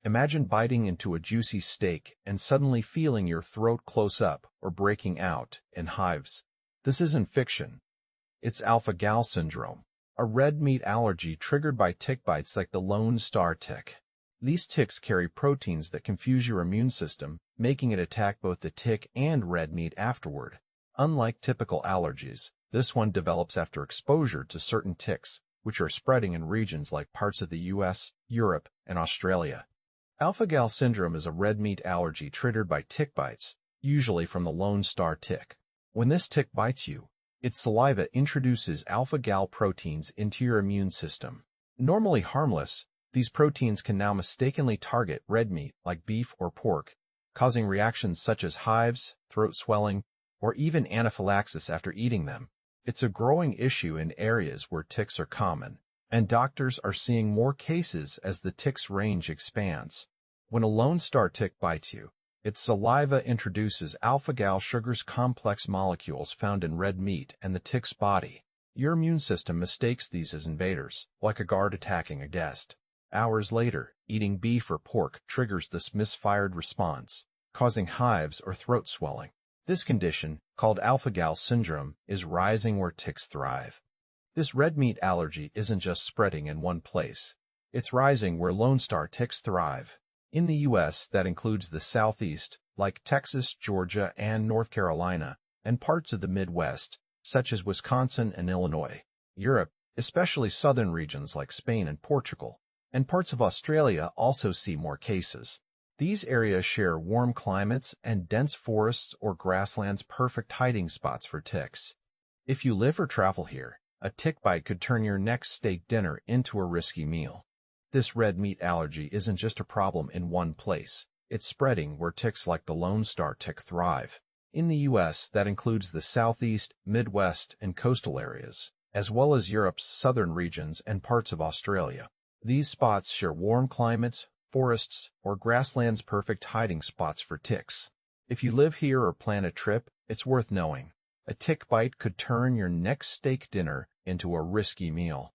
Imagine biting into a juicy steak and suddenly feeling your throat close up or breaking out in hives. This isn't fiction. It's alpha-gal syndrome, a red meat allergy triggered by tick bites like the Lone Star tick. These ticks carry proteins that confuse your immune system, making it attack both the tick and red meat afterward. Unlike typical allergies, this one develops after exposure to certain ticks, which are spreading in regions like parts of the US, Europe, and Australia. Alpha-gal syndrome is a red meat allergy triggered by tick bites, usually from the Lone Star tick. When this tick bites you, its saliva introduces alpha-gal proteins into your immune system. Normally harmless, these proteins can now mistakenly target red meat like beef or pork, causing reactions such as hives, throat swelling, or even anaphylaxis after eating them. It's a growing issue in areas where ticks are common, and doctors are seeing more cases as the tick's range expands. When a Lone Star tick bites you, its saliva introduces alpha-gal sugars complex molecules found in red meat and the tick's body. Your immune system mistakes these as invaders, like a guard attacking a guest. Hours later, eating beef or pork triggers this misfired response, causing hives or throat swelling. This condition, called alpha-gal syndrome, is rising where ticks thrive. This red meat allergy isn't just spreading in one place. It's rising where Lone Star ticks thrive. In the U.S., that includes the Southeast, like Texas, Georgia, and North Carolina, and parts of the Midwest, such as Wisconsin and Illinois. Europe, especially southern regions like Spain and Portugal, and parts of Australia also see more cases. These areas share warm climates and dense forests or grasslands, perfect hiding spots for ticks. If you live or travel here, a tick bite could turn your next steak dinner into a risky meal. This red meat allergy isn't just a problem in one place. It's spreading where ticks like the Lone Star tick thrive. In the U.S., that includes the Southeast, Midwest, and coastal areas, as well as Europe's southern regions and parts of Australia. These spots share warm climates, forests, or grasslands, perfect hiding spots for ticks. If you live here or plan a trip, it's worth knowing. A tick bite could turn your next steak dinner into a risky meal.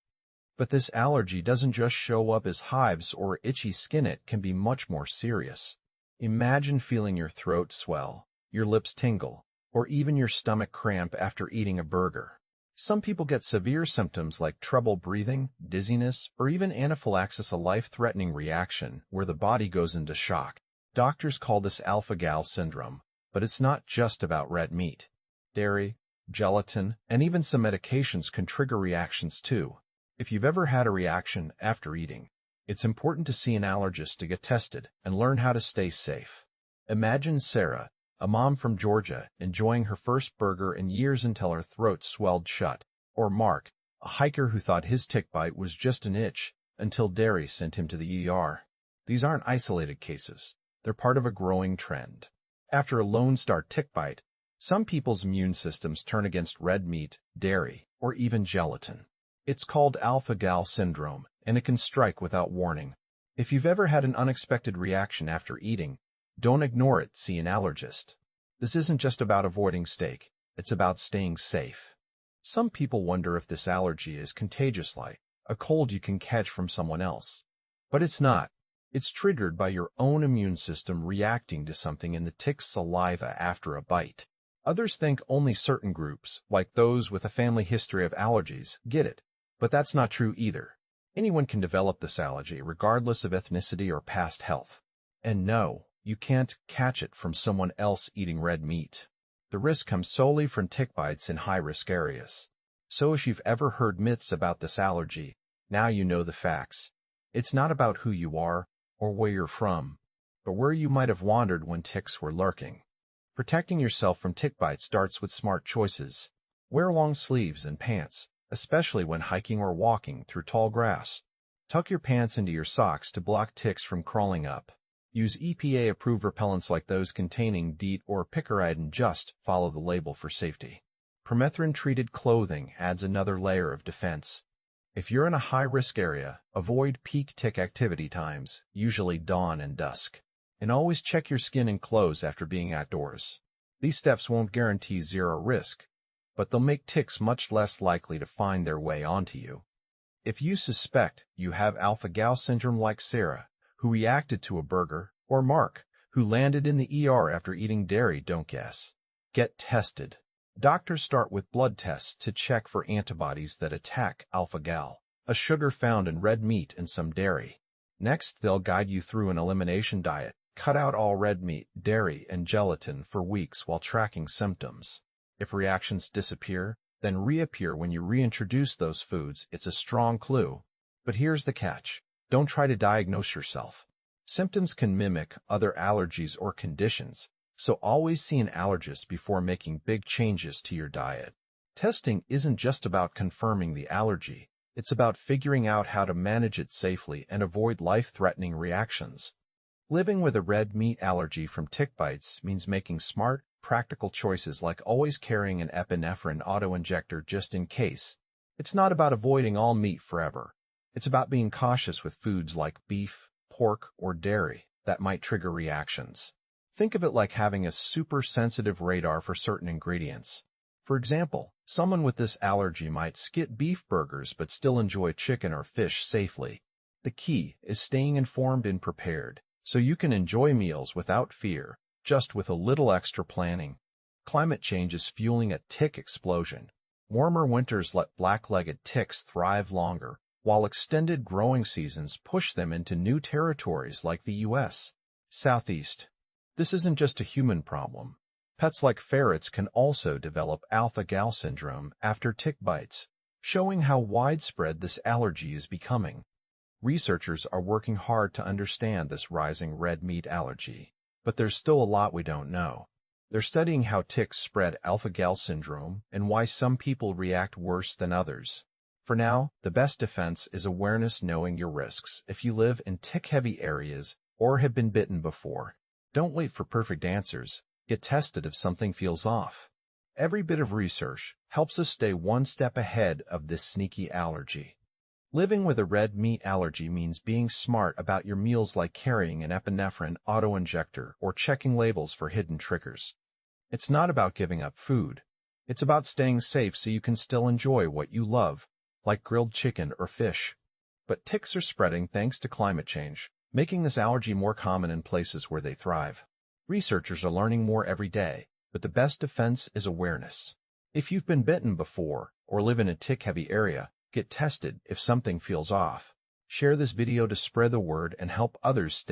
But this allergy doesn't just show up as hives or itchy skin. It can be much more serious. Imagine feeling your throat swell, your lips tingle, or even your stomach cramp after eating a burger. Some people get severe symptoms like trouble breathing, dizziness, or even anaphylaxis, a life-threatening reaction where the body goes into shock. Doctors call this alpha-gal syndrome, but it's not just about red meat. Dairy, gelatin, and even some medications can trigger reactions too. If you've ever had a reaction after eating, it's important to see an allergist to get tested and learn how to stay safe. Imagine Sarah, a mom from Georgia, enjoying her first burger in years until her throat swelled shut. Or Mark, a hiker who thought his tick bite was just an itch until dairy sent him to the ER. These aren't isolated cases. They're part of a growing trend. After a Lone Star tick bite, some people's immune systems turn against red meat, dairy, or even gelatin. It's called alpha-gal syndrome, and it can strike without warning. If you've ever had an unexpected reaction after eating, don't ignore it. See an allergist. This isn't just about avoiding steak. It's about staying safe. Some people wonder if this allergy is contagious, like a cold you can catch from someone else. But it's not. It's triggered by your own immune system reacting to something in the tick's saliva after a bite. Others think only certain groups, like those with a family history of allergies, get it. But that's not true either. Anyone can develop this allergy regardless of ethnicity or past health. And no, you can't catch it from someone else eating red meat. The risk comes solely from tick bites in high-risk areas. So if you've ever heard myths about this allergy, now you know the facts. It's not about who you are or where you're from, but where you might have wandered when ticks were lurking. Protecting yourself from tick bites starts with smart choices. Wear long sleeves and pants, especially when hiking or walking through tall grass. Tuck your pants into your socks to block ticks from crawling up. Use EPA-approved repellents like those containing DEET or picaridin, and just follow the label for safety. Permethrin-treated clothing adds another layer of defense. If you're in a high-risk area, avoid peak tick activity times, usually dawn and dusk. And always check your skin and clothes after being outdoors. These steps won't guarantee zero risk, but they'll make ticks much less likely to find their way onto you. If you suspect you have alpha-gal syndrome like Sarah, who reacted to a burger, or Mark, who landed in the ER after eating dairy. Don't guess. Get tested. Doctors start with blood tests to check for antibodies that attack alpha-gal, a sugar found in red meat and some dairy. Next, they'll guide you through an elimination diet, cut out all red meat, dairy, and gelatin for weeks while tracking symptoms. If reactions disappear, then reappear when you reintroduce those foods. It's a strong clue. But here's the catch. Don't try to diagnose yourself. Symptoms can mimic other allergies or conditions, so always see an allergist before making big changes to your diet. Testing isn't just about confirming the allergy. It's about figuring out how to manage it safely and avoid life-threatening reactions. Living with a red meat allergy from tick bites means making smart, practical choices like always carrying an epinephrine auto-injector just in case. It's not about avoiding all meat forever. It's about being cautious with foods like beef, pork, or dairy that might trigger reactions. Think of it like having a super sensitive radar for certain ingredients. For example, someone with this allergy might skip beef burgers but still enjoy chicken or fish safely. The key is staying informed and prepared, so you can enjoy meals without fear, just with a little extra planning. Climate change is fueling a tick explosion. Warmer winters let black-legged ticks thrive longer, while extended growing seasons push them into new territories like the U.S. Southeast. This isn't just a human problem. Pets like ferrets can also develop alpha-gal syndrome after tick bites, showing how widespread this allergy is becoming. Researchers are working hard to understand this rising red meat allergy, but there's still a lot we don't know. They're studying how ticks spread alpha-gal syndrome and why some people react worse than others. For now, the best defense is awareness, knowing your risks if you live in tick-heavy areas or have been bitten before. Don't wait for perfect answers. Get tested if something feels off. Every bit of research helps us stay one step ahead of this sneaky allergy. Living with a red meat allergy means being smart about your meals, like carrying an epinephrine auto-injector or checking labels for hidden triggers. It's not about giving up food. It's about staying safe so you can still enjoy what you love, like grilled chicken or fish. But ticks are spreading thanks to climate change, making this allergy more common in places where they thrive. Researchers are learning more every day, but the best defense is awareness. If you've been bitten before or live in a tick-heavy area, get tested if something feels off. Share this video to spread the word and help others stay